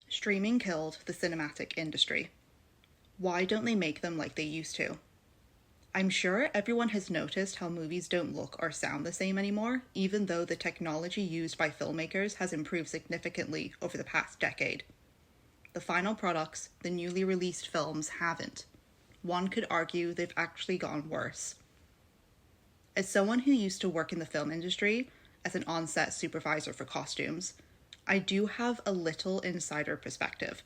Streaming killed the cinematic industry. Why don't they make them like they used to? I'm sure everyone has noticed how movies don't look or sound the same anymore, even though the technology used by filmmakers has improved significantly over the past decade. The final products, the newly released films, haven't. One could argue they've actually gotten worse. As someone who used to work in the film industry as an on-set supervisor for costumes, I do have a little insider perspective.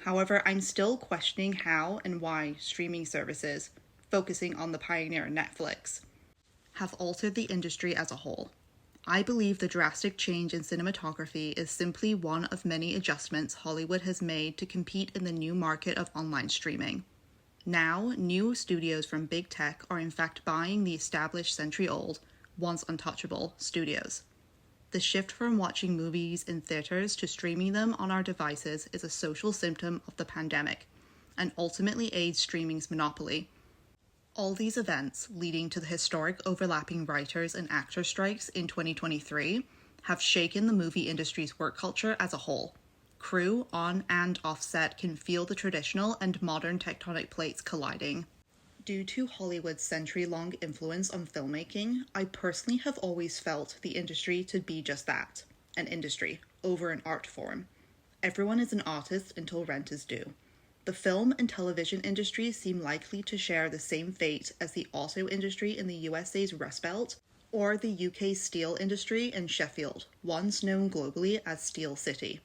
However, I'm still questioning how and why streaming services, focusing on the pioneer Netflix, have altered the industry as a whole. I believe the drastic change in cinematography is simply one of many adjustments Hollywood has made to compete in the new market of online streaming. Now, new studios from big tech are in fact buying the established century-old, once untouchable, studios. The shift from watching movies in theaters to streaming them on our devices is a social symptom of the pandemic, and ultimately aids streaming's monopoly. All these events, leading to the historic overlapping writers and actor strikes in 2023, have shaken the movie industry's work culture as a whole. Crew on and off set can feel the traditional and modern tectonic plates colliding. Due to Hollywood's century-long influence on filmmaking, I personally have always felt the industry to be just that, an industry, over an art form. Everyone is an artist until rent is due. The film and television industries seem likely to share the same fate as the auto industry in the USA's Rust Belt, or the UK's steel industry in Sheffield, once known globally as Steel City.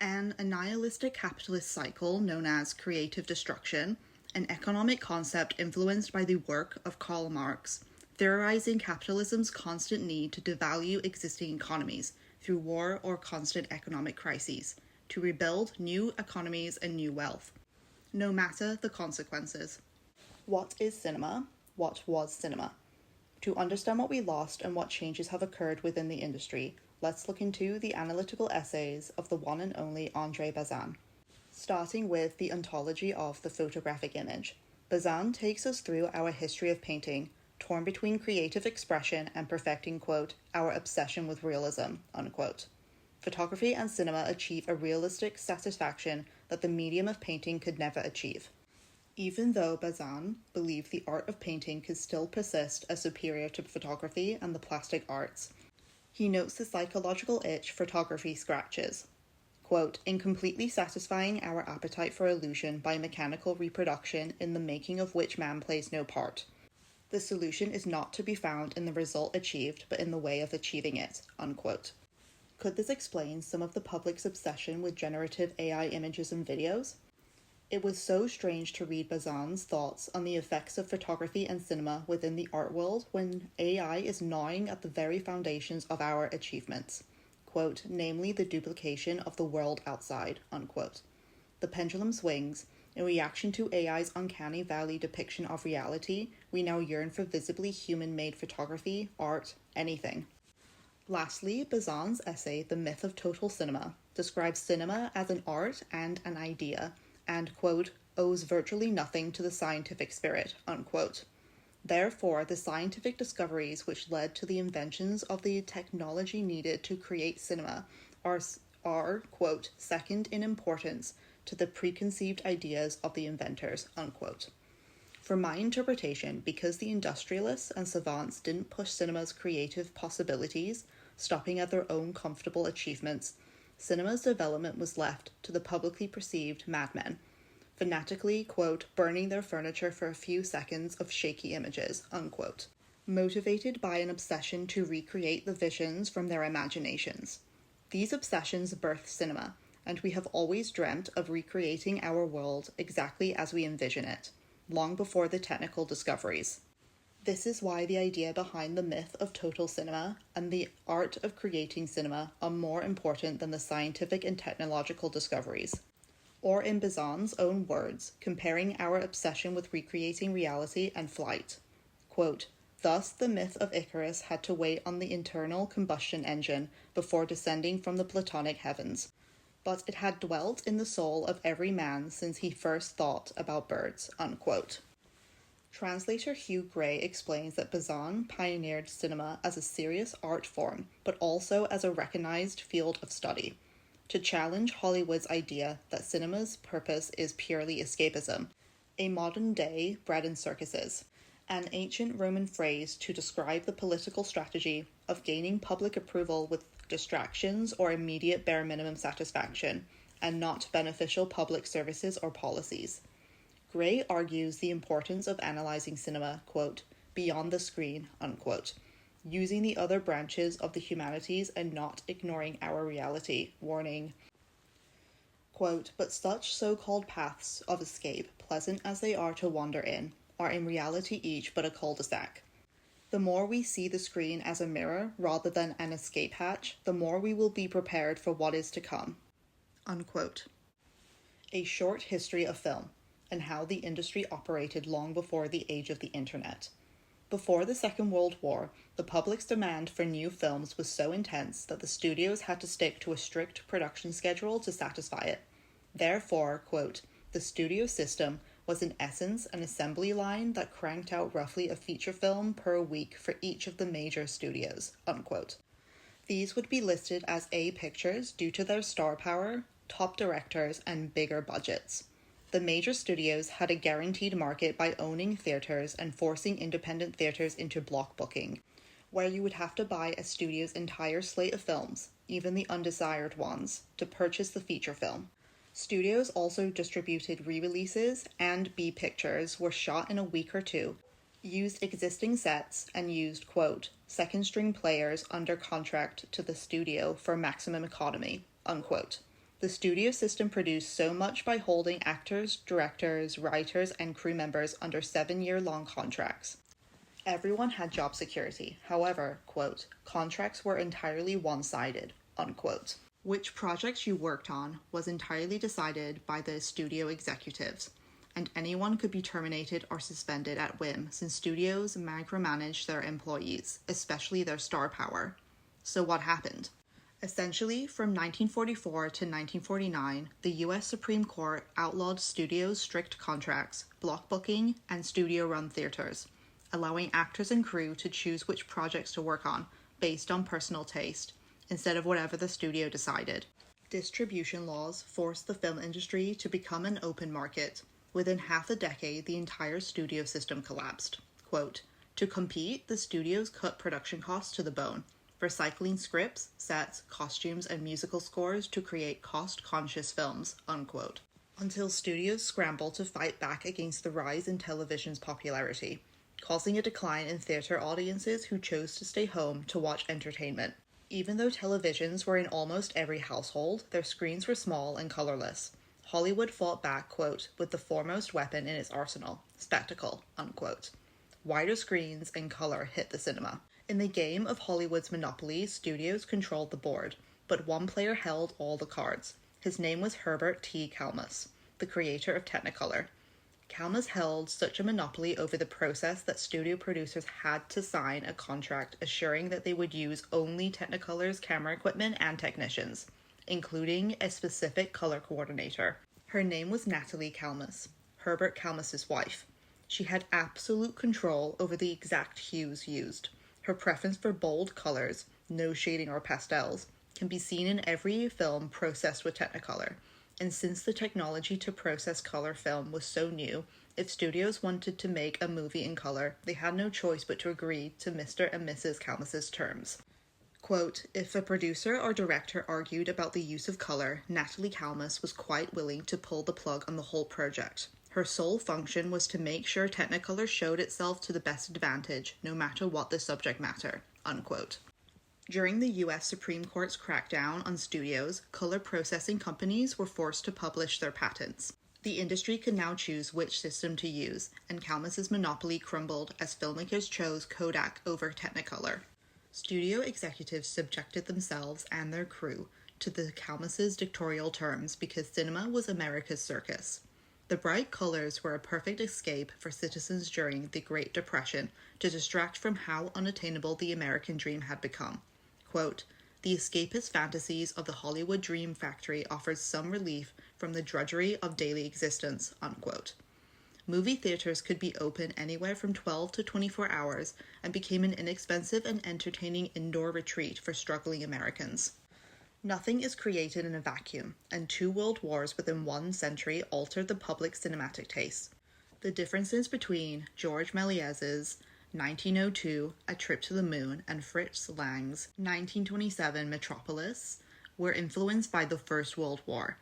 An nihilistic capitalist cycle known as creative destruction, an economic concept influenced by the work of Karl Marx, theorizing capitalism's constant need to devalue existing economies through war or constant economic crises, to rebuild new economies and new wealth, no matter the consequences. What is cinema? What was cinema? To understand what we lost and what changes have occurred within the industry, let's look into the analytical essays of the one and only André Bazin. Starting with the ontology of the photographic image, Bazin takes us through our history of painting, torn between creative expression and perfecting, quote, our obsession with realism, unquote. Photography and cinema achieve a realistic satisfaction that the medium of painting could never achieve. Even though Bazin believed the art of painting could still persist as superior to photography and the plastic arts, he notes the psychological itch photography scratches. Quote, in completely satisfying our appetite for illusion by mechanical reproduction in the making of which man plays no part. The solution is not to be found in the result achieved, but in the way of achieving it, unquote. Could this explain some of the public's obsession with generative AI images and videos? It was so strange to read Bazin's thoughts on the effects of photography and cinema within the art world when AI is gnawing at the very foundations of our achievements. Quote, namely the duplication of the world outside, unquote. The pendulum swings. In reaction to AI's uncanny valley depiction of reality, we now yearn for visibly human-made photography, art, anything. Lastly, Bazin's essay, The Myth of Total Cinema, describes cinema as an art and an idea, and, quote, owes virtually nothing to the scientific spirit, unquote. Therefore, the scientific discoveries which led to the inventions of the technology needed to create cinema are, quote, second in importance to the preconceived ideas of the inventors, unquote. For my interpretation, because the industrialists and savants didn't push cinema's creative possibilities, stopping at their own comfortable achievements, cinema's development was left to the publicly perceived madmen, fanatically, quote, burning their furniture for a few seconds of shaky images, unquote, motivated by an obsession to recreate the visions from their imaginations. These obsessions birth cinema, and we have always dreamt of recreating our world exactly as we envision it, long before the technical discoveries. This is why the idea behind the myth of total cinema and the art of creating cinema are more important than the scientific and technological discoveries. Or in Bazin's own words, comparing our obsession with recreating reality and flight. Quote, thus the myth of Icarus had to wait on the internal combustion engine before descending from the Platonic heavens. But it had dwelt in the soul of every man since he first thought about birds, unquote. Translator Hugh Gray explains that Bazin pioneered cinema as a serious art form, but also as a recognized field of study, to challenge Hollywood's idea that cinema's purpose is purely escapism, a modern day bread and circuses, an ancient Roman phrase to describe the political strategy of gaining public approval with distractions or immediate bare minimum satisfaction, and not beneficial public services or policies. Gray argues the importance of analyzing cinema, quote, beyond the screen, unquote, using the other branches of the humanities and not ignoring our reality, warning, quote, but such so-called paths of escape, pleasant as they are to wander in, are in reality each but a cul-de-sac. The more we see the screen as a mirror rather than an escape hatch, the more we will be prepared for what is to come, unquote. A short history of film, and how the industry operated long before the age of the internet. Before the Second World War, the public's demand for new films was so intense that the studios had to stick to a strict production schedule to satisfy it. Therefore, quote, the studio system was in essence an assembly line that cranked out roughly a feature film per week for each of the major studios, unquote. These would be listed as A pictures due to their star power, top directors, and bigger budgets. The major studios had a guaranteed market by owning theaters and forcing independent theaters into block booking, where you would have to buy a studio's entire slate of films, even the undesired ones, to purchase the feature film. Studios also distributed re-releases, and B pictures were shot in a week or two, used existing sets, and used, quote, second-string players under contract to the studio for maximum economy, unquote. The studio system produced so much by holding actors, directors, writers, and crew members under 7-year-long contracts. Everyone had job security. However, quote, contracts were entirely one-sided, unquote. Which projects you worked on was entirely decided by the studio executives, and anyone could be terminated or suspended at whim since studios micromanaged their employees, especially their star power. So what happened? Essentially, from 1944 to 1949, the U.S. Supreme Court outlawed studios' strict contracts, block booking, and studio-run theaters, allowing actors and crew to choose which projects to work on, based on personal taste, instead of whatever the studio decided. Distribution laws forced the film industry to become an open market. Within half a decade, the entire studio system collapsed. Quote, to compete, the studios cut production costs to the bone, recycling scripts, sets, costumes, and musical scores to create cost-conscious films, unquote, until studios scrambled to fight back against the rise in television's popularity, causing a decline in theater audiences who chose to stay home to watch entertainment. Even though televisions were in almost every household, their screens were small and colorless. Hollywood fought back, quote, with the foremost weapon in its arsenal, spectacle, unquote. Wider screens and color hit the cinema. In the game of Hollywood's monopoly, studios controlled the board, but one player held all the cards. His name was Herbert T. Kalmus, the creator of Technicolor. Kalmus held such a monopoly over the process that studio producers had to sign a contract assuring that they would use only Technicolor's camera equipment and technicians, including a specific color coordinator. Her name was Natalie Kalmus, Herbert Kalmus's wife. She had absolute control over the exact hues used. Her preference for bold colors, no shading or pastels, can be seen in every film processed with Technicolor. And since the technology to process color film was so new, if studios wanted to make a movie in color, they had no choice but to agree to Mr. and Mrs. Kalmus's terms. Quote, if a producer or director argued about the use of color, Natalie Kalmus was quite willing to pull the plug on the whole project. Her sole function was to make sure Technicolor showed itself to the best advantage, no matter what the subject matter, unquote. During the U.S. Supreme Court's crackdown on studios, color processing companies were forced to publish their patents. The industry could now choose which system to use, and Kalmus's monopoly crumbled as filmmakers chose Kodak over Technicolor. Studio executives subjected themselves and their crew to the Kalmus's dictatorial terms because cinema was America's circus. The bright colors were a perfect escape for citizens during the Great Depression to distract from how unattainable the American dream had become. Quote, the escapist fantasies of the Hollywood dream factory offered some relief from the drudgery of daily existence, unquote. movie theaters could be open anywhere from 12 to 24 hours and became an inexpensive and entertaining indoor retreat for struggling Americans. Nothing is created in a vacuum, and 2 world wars within 1 century altered the public cinematic taste. The differences between George Méliès's 1902 A Trip to the Moon and Fritz Lang's 1927 Metropolis were influenced by the First World War.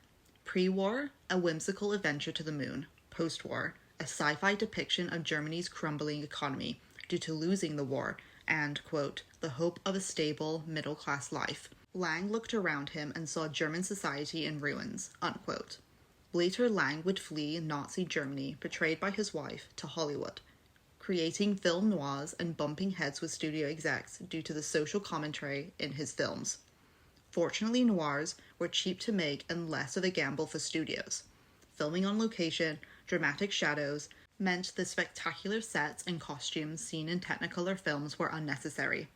Pre-war, a whimsical adventure to the moon. Post-war, a sci-fi depiction of Germany's crumbling economy due to losing the war and, quote, the hope of a stable, middle-class life. Lang looked around him and saw German society in ruins, unquote. Later, Lang would flee Nazi Germany, betrayed by his wife, to Hollywood, creating film noirs and bumping heads with studio execs due to the social commentary in his films. Fortunately, noirs were cheap to make and less of a gamble for studios. Filming on location, dramatic shadows, meant the spectacular sets and costumes seen in Technicolor films were unnecessary,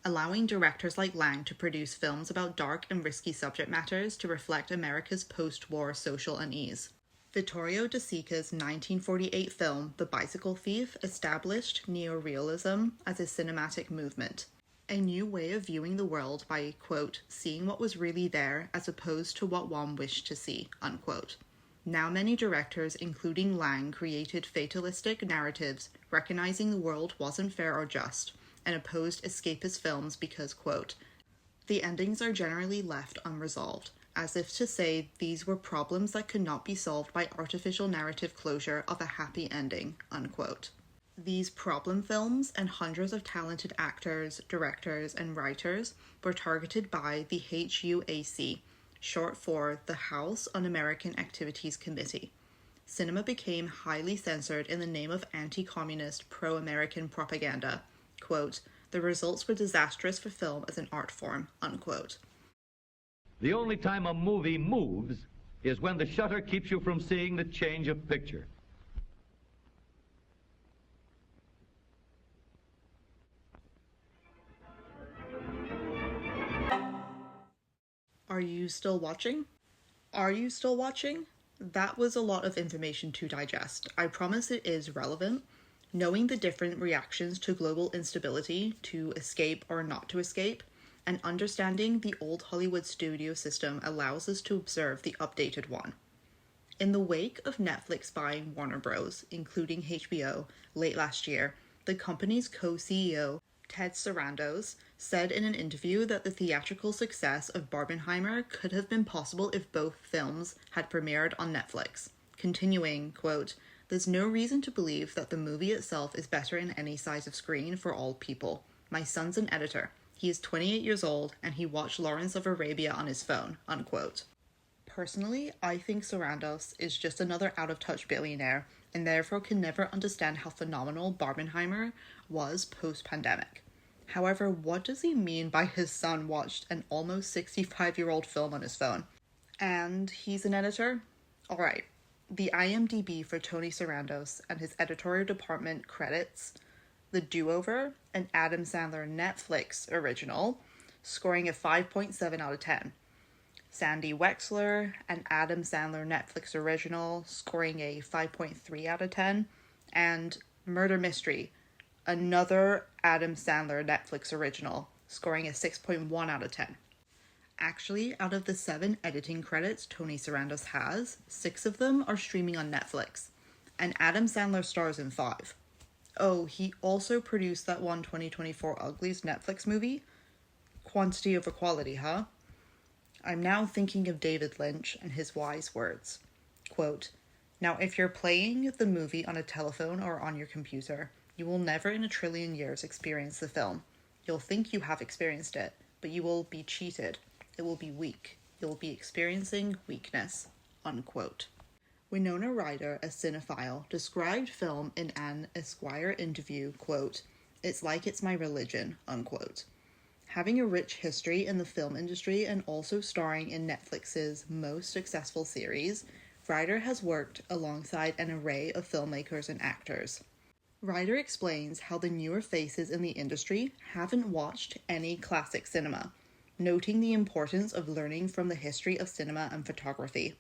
allowing directors like Lang to produce films about dark and risky subject matters to reflect America's post-war social unease. Vittorio De Sica's 1948 film The Bicycle Thief established neorealism as a cinematic movement, a new way of viewing the world by, quote, seeing what was really there as opposed to what one wished to see, unquote. Now many directors, including Lang, created fatalistic narratives, recognizing the world wasn't fair or just, and opposed escapist films because, quote, the endings are generally left unresolved, as if to say these were problems that could not be solved by artificial narrative closure of a happy ending, unquote. These problem films and hundreds of talented actors, directors, and writers were targeted by the HUAC, short for the House Un-American Activities Committee. Cinema became highly censored in the name of anti-communist, pro-American propaganda. Quote, the results were disastrous for film as an art form, unquote. The only time a movie moves is when the shutter keeps you from seeing the change of picture. Are you still watching? Are you still watching? That was a lot of information to digest. I promise it is relevant. Knowing the different reactions to global instability, to escape or not to escape, and understanding the old Hollywood studio system allows us to observe the updated one. In the wake of Netflix buying Warner Bros., including HBO, late last year, the company's co-CEO, Ted Sarandos, said in an interview that the theatrical success of Barbenheimer could have been possible if both films had premiered on Netflix. Continuing, quote, there's no reason to believe that the movie itself is better in any size of screen for all people. My son's an editor. He is 28 years old and he watched Lawrence of Arabia on his phone, unquote. Personally, I think Sarandos is just another out-of-touch billionaire and therefore can never understand how phenomenal Barbenheimer was post-pandemic. However, what does he mean by his son watched an almost 65-year-old film on his phone? And he's an editor? Alright, the IMDb for Tony Sarandos and his editorial department credits The Do-Over, an Adam Sandler Netflix original, scoring a 5.7 out of 10. Sandy Wexler, an Adam Sandler Netflix original, scoring a 5.3 out of 10. And Murder Mystery, another Adam Sandler Netflix original, scoring a 6.1 out of 10. Actually, out of the 7 editing credits Tony Sarandos has, 6 of them are streaming on Netflix, and Adam Sandler stars in 5. Oh, he also produced that one 2024 Uglies Netflix movie? Quantity over quality, huh? I'm now thinking of David Lynch and his wise words. Quote, now if you're playing the movie on a telephone or on your computer, you will never in a trillion years experience the film. You'll think you have experienced it, but you will be cheated. It will be weak. You'll be experiencing weakness, unquote. Winona Ryder, a cinephile, described film in an Esquire interview, quote, it's like it's my religion, unquote. Having a rich history in the film industry and also starring in Netflix's most successful series, Ryder has worked alongside an array of filmmakers and actors. Ryder explains how the newer faces in the industry haven't watched any classic cinema, noting the importance of learning from the history of cinema and photography.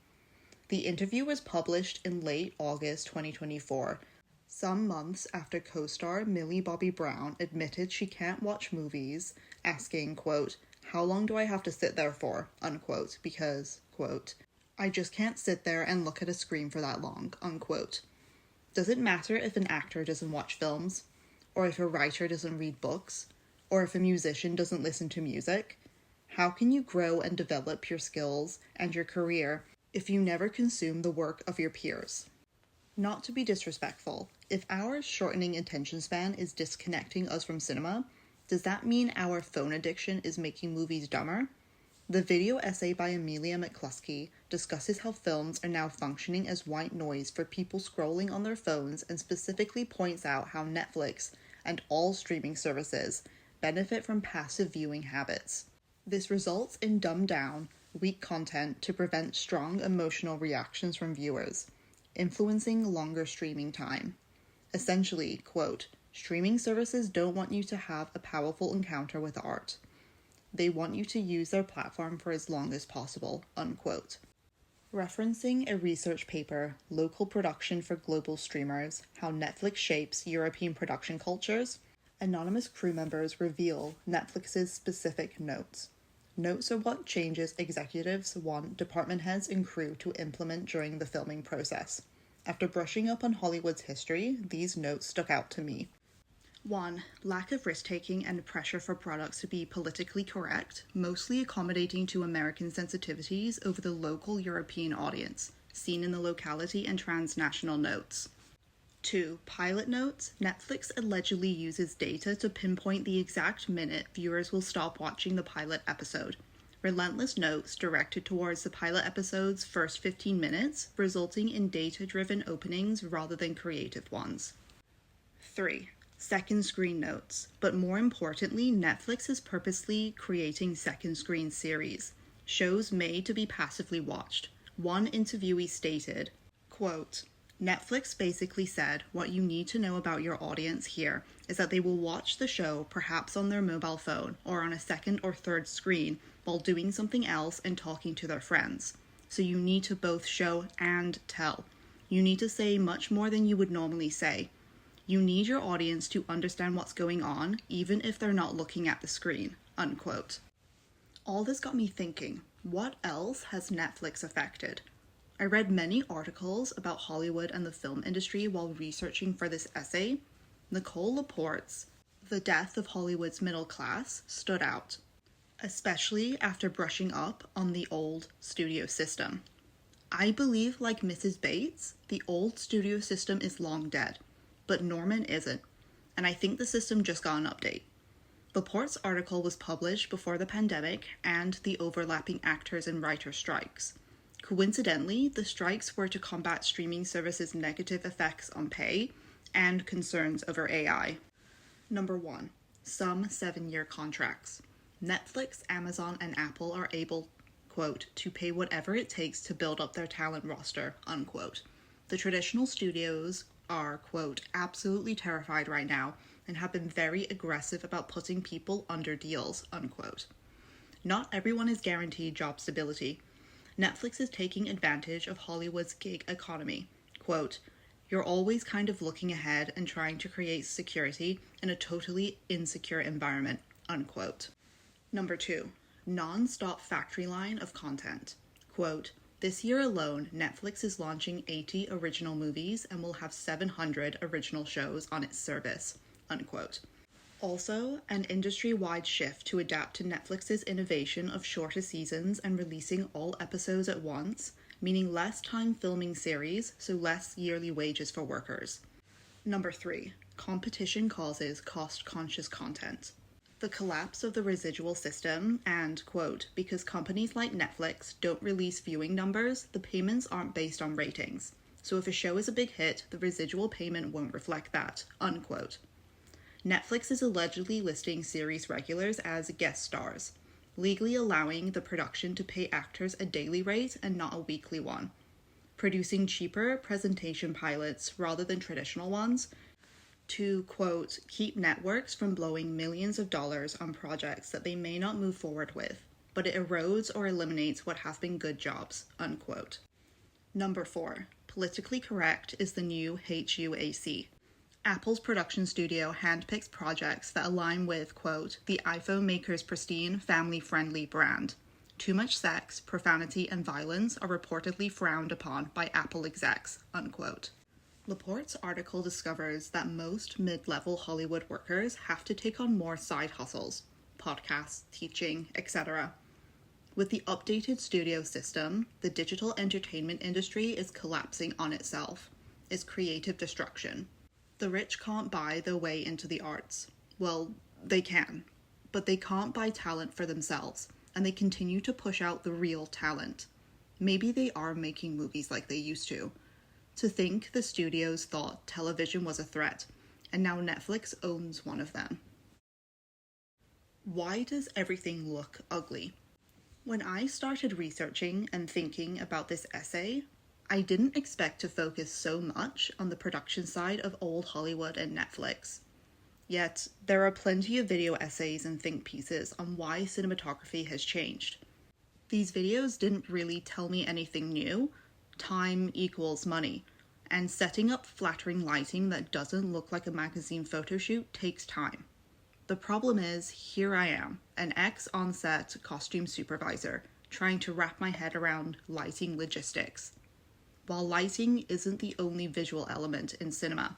The interview was published in late August 2024, some months after co-star Millie Bobby Brown admitted she can't watch movies, asking, quote, "How long do I have to sit there for?" unquote, because, quote, "I just can't sit there and look at a screen for that long," unquote. Does it matter if an actor doesn't watch films? Or if a writer doesn't read books? Or if a musician doesn't listen to music? How can you grow and develop your skills and your career if you never consume the work of your peers? Not to be disrespectful, if our shortening attention span is disconnecting us from cinema, does that mean our phone addiction is making movies dumber? The video essay by Amelia McCluskey discusses how films are now functioning as white noise for people scrolling on their phones and specifically points out how Netflix and all streaming services benefit from passive viewing habits. This results in dumbed down, weak content to prevent strong emotional reactions from viewers, influencing longer streaming time. Essentially, quote, "Streaming services don't want you to have a powerful encounter with art. They want you to use their platform for as long as possible," unquote. Referencing a research paper, Local Production for Global Streamers, How Netflix Shapes European Production Cultures, anonymous crew members reveal Netflix's specific notes. Notes are what changes executives want department heads and crew to implement during the filming process. After brushing up on Hollywood's history, these notes stuck out to me. 1. Lack of risk-taking and pressure for products to be politically correct, mostly accommodating to American sensitivities over the local European audience, seen in the locality and transnational notes. 2. Pilot notes. Netflix allegedly uses data to pinpoint the exact minute viewers will stop watching the pilot episode. Relentless notes directed towards the pilot episode's first 15 minutes, resulting in data-driven openings rather than creative ones. 3. Second screen notes, but more importantly, Netflix is purposely creating second screen series, shows made to be passively watched. One interviewee stated, quote, "Netflix basically said what you need to know about your audience here is that they will watch the show perhaps on their mobile phone or on a second or third screen while doing something else and talking to their friends. So you need to both show and tell. You need to say much more than you would normally say. You need your audience to understand what's going on, even if they're not looking at the screen," unquote. All this got me thinking, what else has Netflix affected? I read many articles about Hollywood and the film industry while researching for this essay. Nicole Laporte's "The Death of Hollywood's Middle Class" stood out, especially after brushing up on the old studio system. I believe, like Mrs. Bates, the old studio system is long dead. But Norman isn't, and I think the system just got an update. Laporte's article was published before the pandemic and the overlapping actors and writer strikes. Coincidentally, the strikes were to combat streaming services' negative effects on pay and concerns over AI. Number 1. Some 7-year contracts. Netflix, Amazon, and Apple are able, quote, "to pay whatever it takes to build up their talent roster," unquote. The traditional studios are, quote, "absolutely terrified right now and have been very aggressive about putting people under deals," unquote. Not everyone is guaranteed job stability. Netflix is taking advantage of Hollywood's gig economy. Quote, "You're always kind of looking ahead and trying to create security in a totally insecure environment," unquote. Number 2, non-stop factory line of content. Quote, "This year alone, Netflix is launching 80 original movies and will have 700 original shows on its service," unquote. Also, an industry-wide shift to adapt to Netflix's innovation of shorter seasons and releasing all episodes at once, meaning less time filming series, so less yearly wages for workers. Number 3, competition causes cost-conscious content. The collapse of the residual system and, quote, "because companies like Netflix don't release viewing numbers, the payments aren't based on ratings. So if a show is a big hit, the residual payment won't reflect that," unquote. Netflix is allegedly listing series regulars as guest stars, legally allowing the production to pay actors a daily rate and not a weekly one, producing cheaper presentation pilots rather than traditional ones, to, quote, "keep networks from blowing millions of dollars on projects that they may not move forward with, but it erodes or eliminates what have been good jobs," unquote. Number 4. Politically correct is the new HUAC. Apple's production studio handpicks projects that align with, quote, the iPhone maker's pristine, family-friendly brand. Too much sex, profanity, and violence are reportedly frowned upon by Apple execs, unquote. Laporte's article discovers that most mid-level Hollywood workers have to take on more side hustles, podcasts, teaching, etc. With the updated studio system, the digital entertainment industry is collapsing on itself. It's creative destruction. The rich can't buy their way into the arts. Well, they can, but they can't buy talent for themselves, and they continue to push out the real talent. Maybe they are making movies like they used to. To think the studios thought television was a threat, and now Netflix owns one of them. Why does everything look ugly? When I started researching and thinking about this essay, I didn't expect to focus so much on the production side of old Hollywood and Netflix. Yet, there are plenty of video essays and think pieces on why cinematography has changed. These videos didn't really tell me anything new. Time equals money, and setting up flattering lighting that doesn't look like a magazine photo shoot takes time. The problem is, here I am, an ex-on-set costume supervisor, trying to wrap my head around lighting logistics. While lighting isn't the only visual element in cinema.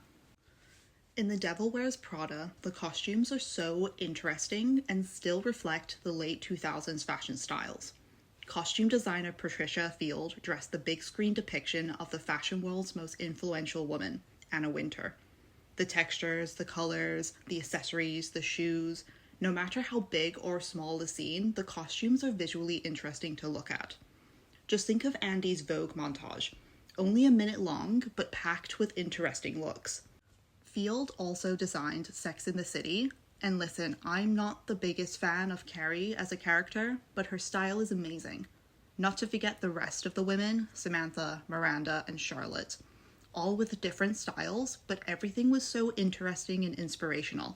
In The Devil Wears Prada, the costumes are so interesting and still reflect the late 2000s fashion styles. Costume designer Patricia Field dressed the big screen depiction of the fashion world's most influential woman, Anna Wintour. The textures, the colors, the accessories, the shoes, no matter how big or small the scene, the costumes are visually interesting to look at. Just think of Andy's Vogue montage, only a minute long, but packed with interesting looks. Field also designed Sex and the City, and listen, I'm not the biggest fan of Carrie as a character, but her style is amazing. Not to forget the rest of the women, Samantha, Miranda, and Charlotte. All with different styles, but everything was so interesting and inspirational.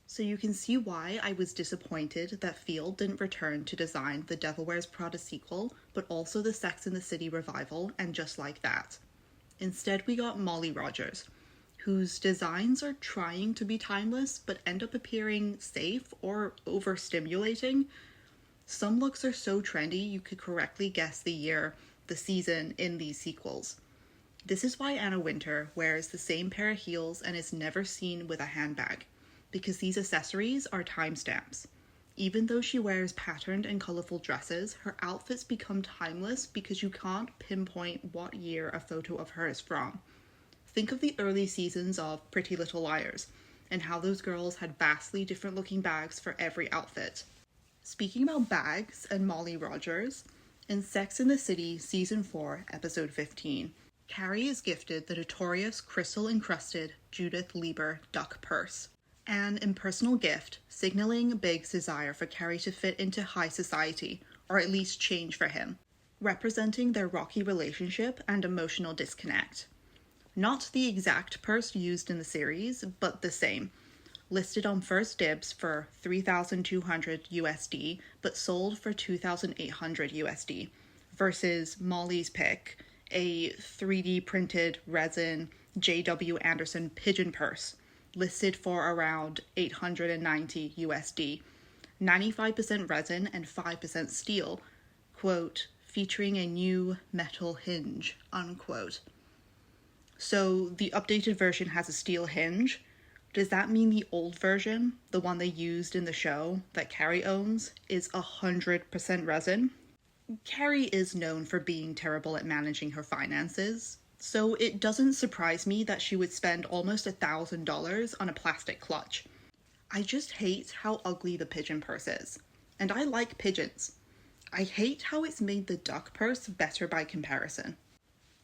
So you can see why I was disappointed that Field didn't return to design the Devil Wears Prada sequel, but also the Sex and the City revival, and Just Like That. Instead, we got Molly Rogers, whose designs are trying to be timeless, but end up appearing safe or overstimulating. Some looks are so trendy you could correctly guess the year, the season in these sequels. This is why Anna Wintour wears the same pair of heels and is never seen with a handbag, because these accessories are timestamps. Even though she wears patterned and colorful dresses, her outfits become timeless because you can't pinpoint what year a photo of her is from. Think of the early seasons of Pretty Little Liars, and how those girls had vastly different looking bags for every outfit. Speaking about bags and Molly Rogers, in Sex and the City Season 4, Episode 15, Carrie is gifted the notorious crystal-encrusted Judith Lieber duck purse, an impersonal gift signaling Big's desire for Carrie to fit into high society, or at least change for him, representing their rocky relationship and emotional disconnect. Not the exact purse used in the series, but the same. Listed on First Dibs for $3,200 USD, but sold for $2,800 USD, versus Molly's pick, a 3D printed resin J.W. Anderson pigeon purse, listed for around $890 USD, 95% resin and 5% steel, quote, featuring a new metal hinge, unquote. So the updated version has a steel hinge. Does that mean the old version, the one they used in the show that Carrie owns, is 100% resin? Carrie is known for being terrible at managing her finances, so it doesn't surprise me that she would spend almost $1,000 on a plastic clutch. I just hate how ugly the pigeon purse is, and I like pigeons. I hate how it's made the duck purse better by comparison.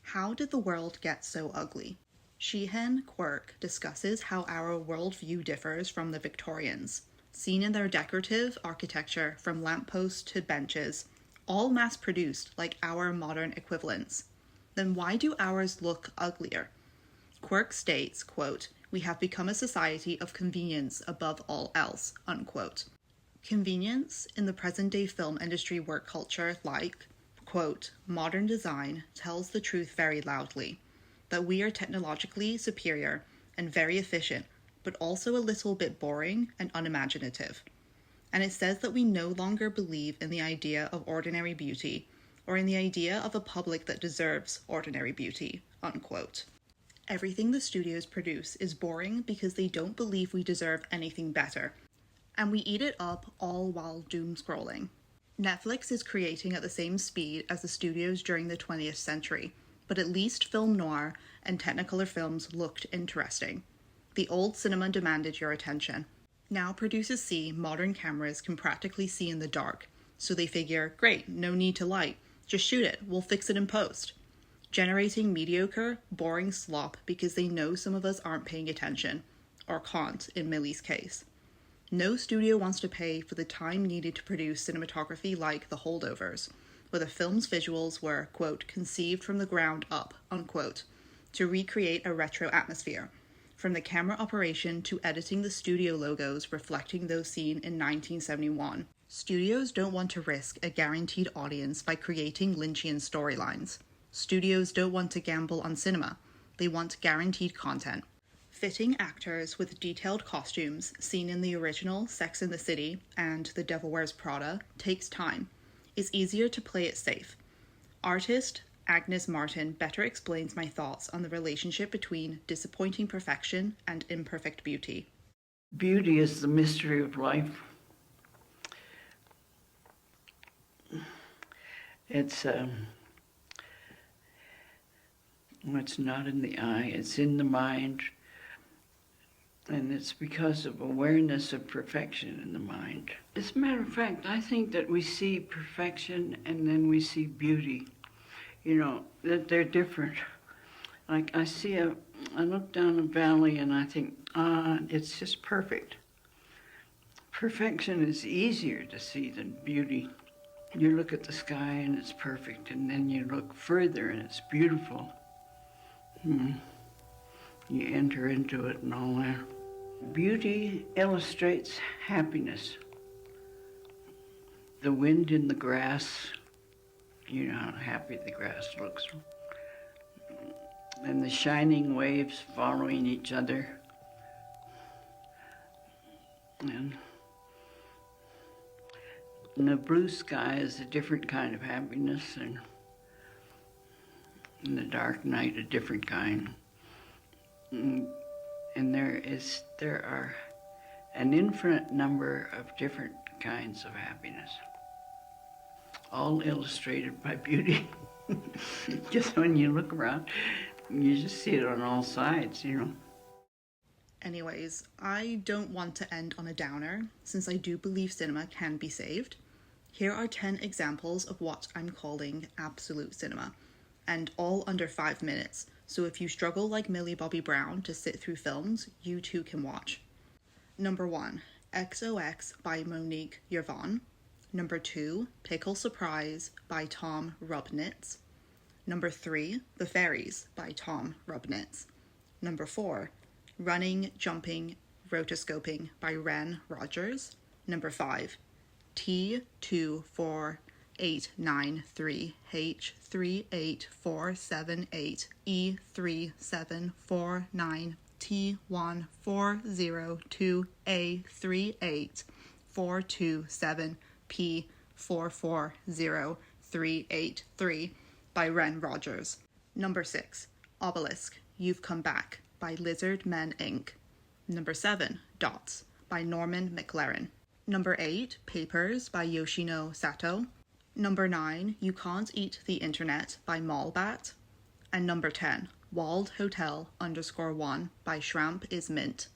How did the world get so ugly? Sheehan Quirk discusses how our worldview differs from the Victorians, seen in their decorative architecture from lampposts to benches, all mass-produced like our modern equivalents. Then why do ours look uglier? Quirk states, quote, "We have become a society of convenience above all else," unquote. Convenience in the present-day film industry work culture like quote, modern design tells the truth very loudly, that we are technologically superior and very efficient, but also a little bit boring and unimaginative. And it says that we no longer believe in the idea of ordinary beauty, or in the idea of a public that deserves ordinary beauty, unquote. Everything the studios produce is boring because they don't believe we deserve anything better, and we eat it up all while doom scrolling. Netflix is creating at the same speed as the studios during the 20th century, but at least film noir and Technicolor films looked interesting. The old cinema demanded your attention. Now producers see modern cameras can practically see in the dark, so they figure, great, no need to light, just shoot it, we'll fix it in post. Generating mediocre, boring slop because they know some of us aren't paying attention, or can't in Millie's case. No studio wants to pay for the time needed to produce cinematography like The Holdovers, where the film's visuals were, quote, conceived from the ground up, unquote, to recreate a retro atmosphere, from the camera operation to editing the studio logos reflecting those seen in 1971. Studios don't want to risk a guaranteed audience by creating Lynchian storylines. Studios don't want to gamble on cinema. They want guaranteed content. Fitting actors with detailed costumes seen in the original Sex and the City and The Devil Wears Prada takes time. It's easier to play it safe. Artist Agnes Martin better explains my thoughts on the relationship between disappointing perfection and imperfect beauty. Beauty is the mystery of life. It's not in the eye, it's in the mind. And it's because of awareness of perfection in the mind. As a matter of fact, I think that we see perfection and then we see beauty. You know, that they're different. Like I look down a valley and I think, it's just perfect. Perfection is easier to see than beauty. You look at the sky and it's perfect, and then you look further and it's beautiful. You enter into it and all that. Beauty illustrates happiness. The wind in the grass, you know how happy the grass looks. And the shining waves following each other. And the blue sky is a different kind of happiness, and in the dark night a different kind. And there are an infinite number of different kinds of happiness, all illustrated by beauty. Just when you look around, you just see it on all sides, you know. Anyways, I don't want to end on a downer, since I do believe cinema can be saved. Here are 10 examples of what I'm calling absolute cinema, and all under 5 minutes, so if you struggle like Millie Bobby Brown to sit through films, you too can watch. Number 1, XOX by Monique Yervon. Number 2, Pickle Surprise by Tom Rubnitz. Number 3, The Fairies by Tom Rubnitz. Number 4, Running, Jumping, Rotoscoping by Ren Rogers. Number 5, T24893H3847E37492A38407P440383 by Ren Rogers. Number 6, Obelisk, You've Come Back by Lizard Men Inc. Number 7, Dots by Norman McLaren. Number 8, Papers by Yoshino Sato. Number 9, You Can't Eat the Internet by Mallbat. And number 10, Walled Hotel _1 by Shramp is Mint.